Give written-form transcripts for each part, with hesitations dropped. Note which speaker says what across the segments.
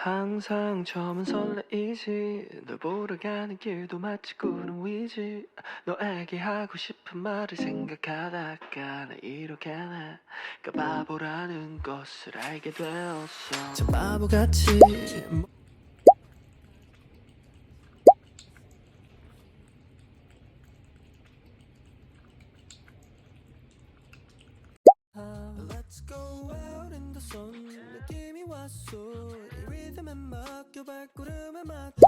Speaker 1: 항상 처음은 설레이지 널 보러 가는 길도 마치 꾸는 위지 너에게 하고 싶은 말을 생각하다가 나 이렇게 내가 바보라는 것을 알게 되었어 참 바보같이 Let's go out in the sun 느낌이 왔어 이 리듬에 맡겨 발걸음에 맞춰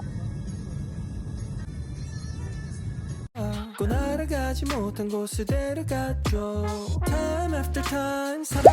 Speaker 1: 고 날아가지 못한 곳에 데려가줘 Time after time 사랑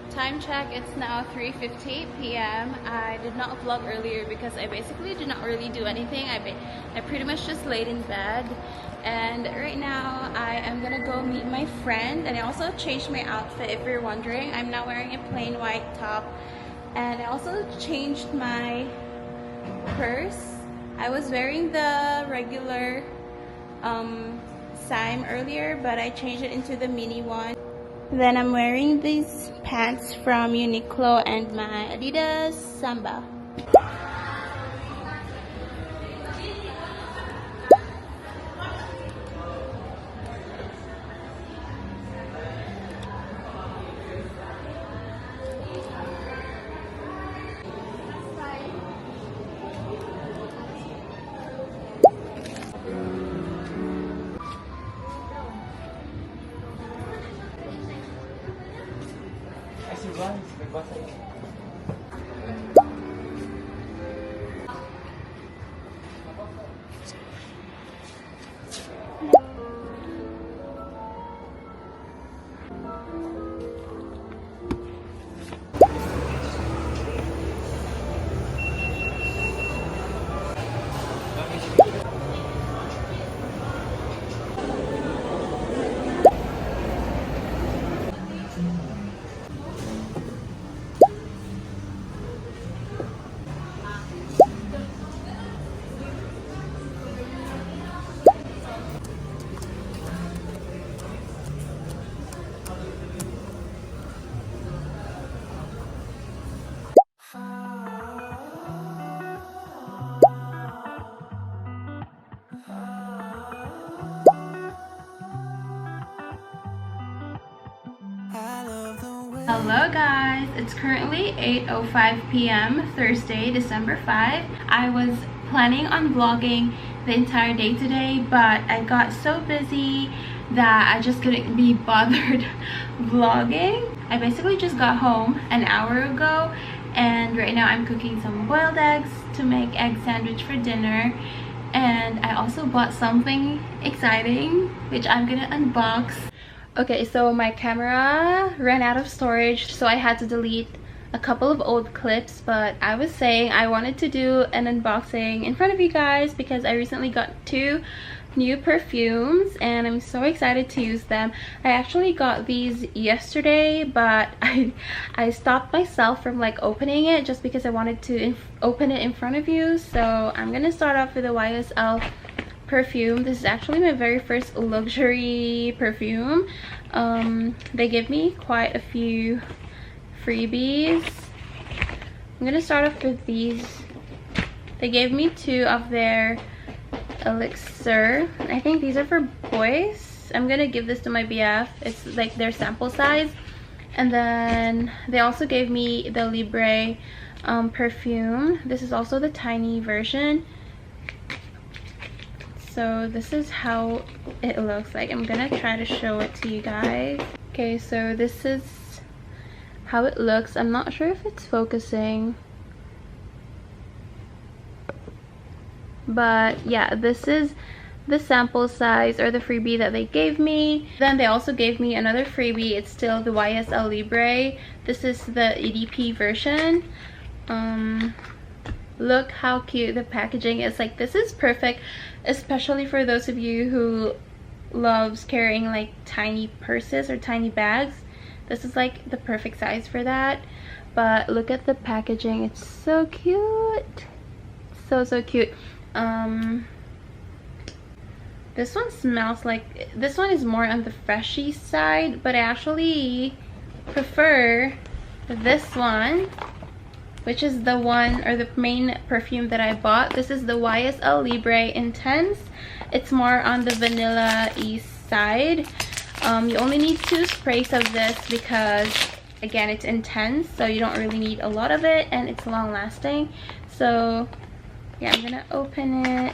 Speaker 2: Time check, it's now 3:58 p.m. I did not vlog earlier because I basically did not really do anything. I pretty much just laid in bed, and right now I am gonna go meet my friend. And I also changed my outfit, if you're wondering. I'm now wearing a plain white top, and I also changed my purse. I was wearing the regular Sime earlier, but I changed it into the mini one. Then I'm wearing these pants from Uniqlo and my Adidas Samba. Hello guys, it's currently 8:05 p.m. Thursday, December 5. I was planning on vlogging the entire day today, but I got so busy that I just couldn't be bothered vlogging. I basically just got home an hour ago, and right now I'm cooking some boiled eggs to make egg sandwich for dinner. And I also bought something exciting which I'm gonna unbox. Okay, so my camera ran out of storage, so I had to delete a couple of old clips, but I was saying I wanted to do an unboxing in front of you guys because I recently got 2 new perfumes and I'm so excited to use them. I actually got these yesterday, but I stopped myself from like opening it just because I wanted to open it in front of you. So I'm gonna start off with the YSL perfume. This is actually my very first luxury perfume. They give me quite a few freebies. I'm gonna start off with these. They gave me 2 of their elixir. I think these are for boys. I'm gonna give this to my BF. It's like their sample size. And then they also gave me the Libre perfume. This is also the tiny version. So this is how it looks like. I'm gonna try to show it to you guys. Okay, so this is how it looks. I'm not sure if it's focusing, but yeah, this is the sample size or the freebie that they gave me. Then they also gave me another freebie. It's still the YSL Libre. This is the EDP version. Look how cute the packaging is. Like, this is perfect, especially for those of you who loves carrying like tiny purses or tiny bags. This is like the perfect size for that. But look at the packaging, it's so cute, so cute. This one smells like, this one is more on the freshy side, but I actually prefer this one, which is the one or the main perfume that I bought. This is the YSL Libre Intense. It's more on the vanilla-y side. You only need 2 sprays of this because, again, it's intense, so you don't really need a lot of it, and it's long lasting. So yeah, I'm gonna open it.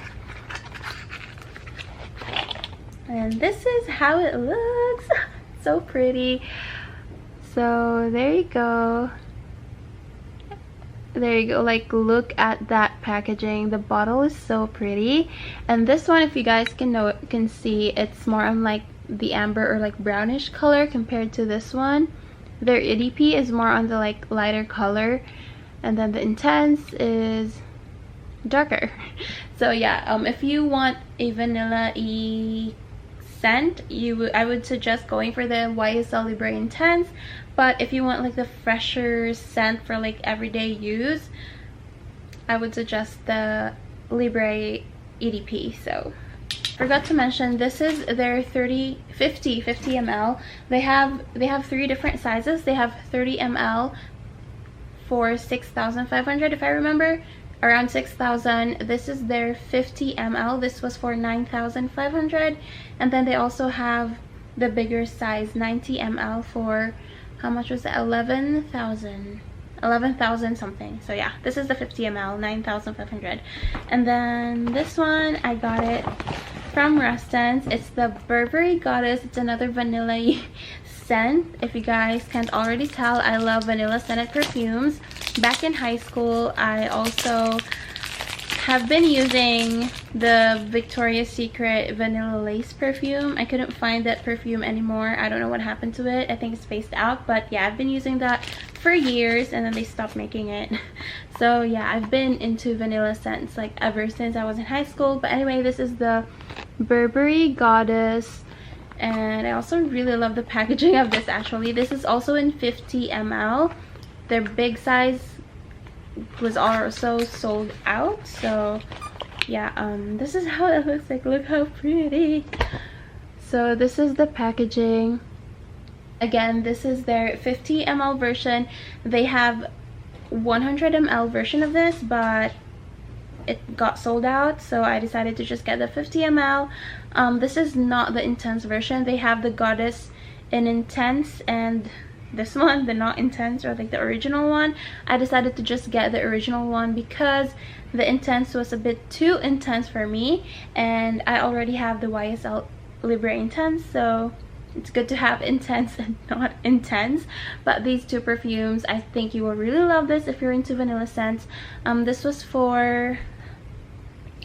Speaker 2: And this is how it looks. So pretty. So there you go. There you go. Like, look at that packaging. The bottle is so pretty. And this one, if you guys can see, it's more on like the amber or like brownish color compared to this one. Their EDP is more on the like lighter color, and then the Intense is darker. So yeah, if you want a vanilla-y scent, I would suggest going for the YSL Libre Intense. But if you want like the fresher scent for like everyday use, I would suggest the Libre EDP. So forgot to mention, this is their 50 ml. They have 3 different sizes. They have 30 ml for 6,500, if I remember, around 6,000. This is their 50 ml. This was for 9,500. And then they also have the bigger size 90 ml for, how much was it, 11,000 something. So yeah, this is the 50 ml, 9,500. And then this one, I got it from Restance. It's the Burberry Goddess. It's another vanilla scent. If you guys can't already tell, I love vanilla scented perfumes. Back in high school, I also have been using the Victoria's Secret Vanilla Lace perfume. I couldn't find that perfume anymore. I don't know what happened to it. I think it's phased out, but yeah, I've been using that for years, and then they stopped making it. So yeah, I've been into vanilla scents like ever since I was in high school. But anyway, this is the Burberry Goddess, and I also really love the packaging of this. Actually, this is also in 50 ml. Their big size was also sold out. So yeah, this is how it looks like. Look how pretty. So this is the packaging. Again, this is their 50 ml version. They have 100 ml version of this, but it got sold out, so I decided to just get the 50 ml. This is not the Intense version. They have the Goddess in Intense and this one, the not Intense, or like the original one. I decided to just get the original one because the Intense was a bit too intense for me, and I already have the YSL Libre Intense, so it's good to have intense and not intense. But these 2 perfumes, I think you will really love this if you're into vanilla scents. This was for,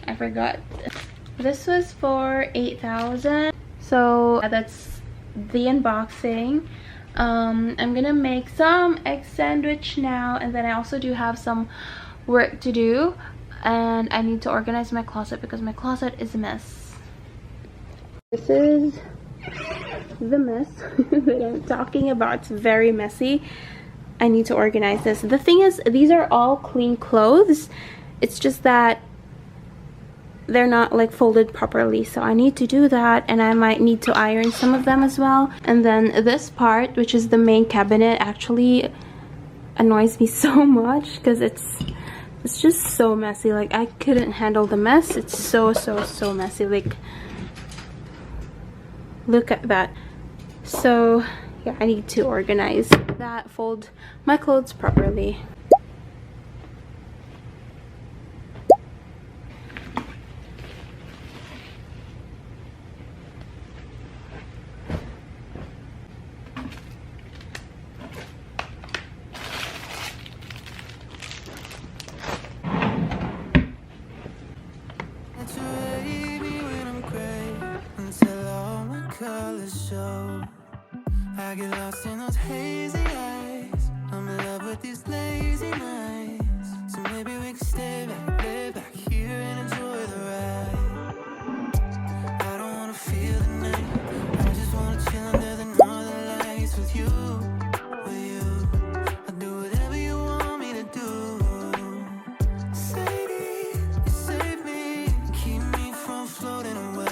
Speaker 2: I forgot, this was for 8,000. So that's the unboxing. I'm gonna make some egg sandwich now, and then I also do have some work to do, and I need to organize my closet because my closet is a mess. This is the mess that I'm talking about. It's very messy. I need to organize this. The thing is, these are all clean clothes. It's just that they're not like folded properly, so I need to do that, and I might need to iron some of them as well. And then this part, which is the main cabinet, actually annoys me so much because it's just so messy. Like, I couldn't handle the mess. It's so messy. Like, look at that. So yeah, I need to organize that, fold my clothes properly.
Speaker 1: the show. I get lost in those hazy eyes. I'm in love with these lazy nights. So maybe we can stay back, lay back here and enjoy the ride. I don't wanna feel the night. I just wanna chill under the northern lights with you, with you. I'll do whatever you want me to do. Sadie, you save me, keep me from floating away.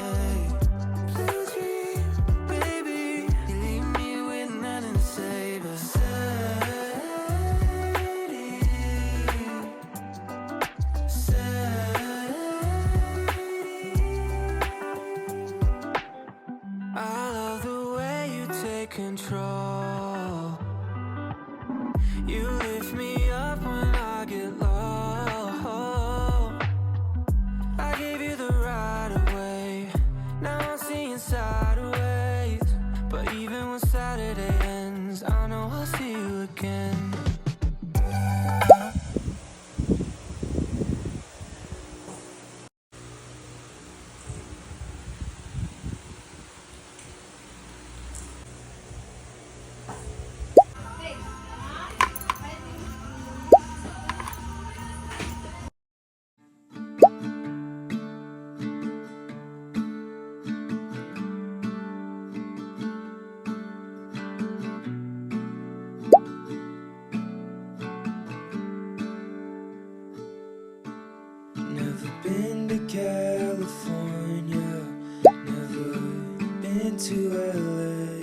Speaker 1: Blue dream, baby, you leave me with nothing to say but Sadie, I love the way you take control. You lift me up when I get low. I gave you the right of way. Now I'm seeing sideways. But even when Saturday ends, I know I'll see you again. Never been to California, never been to LA.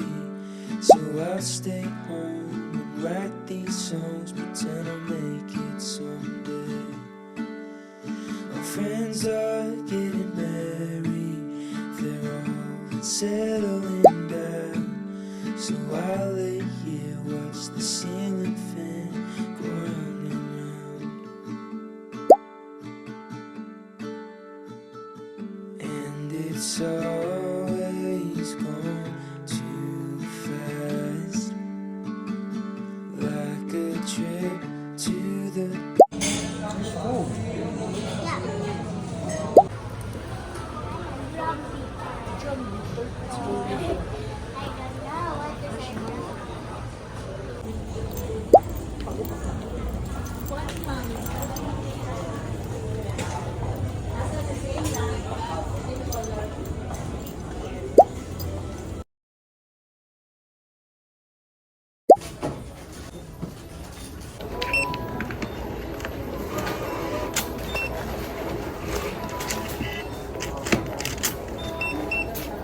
Speaker 1: So I'll stay home and write these songs, pretend I'll make it someday. My friends are getting married, they're all settling down. So I'll lay here, watch the ceiling fan go round and round. And it's always gone too fast, like a trip to the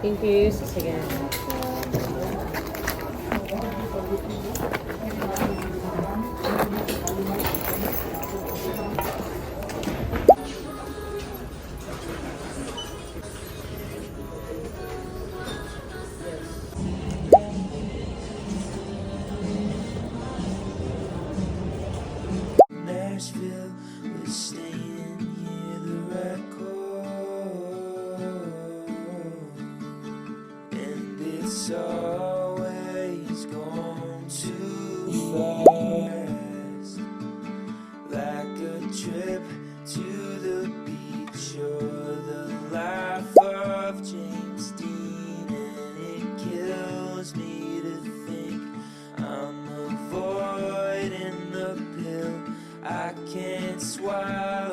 Speaker 3: Thank you. Sige.
Speaker 1: Nashville was staying near the record, and it's always gone too fast, like a trip to the beach or the life of James Dean. And it kills me to think I'm avoiding the pill I can't swallow.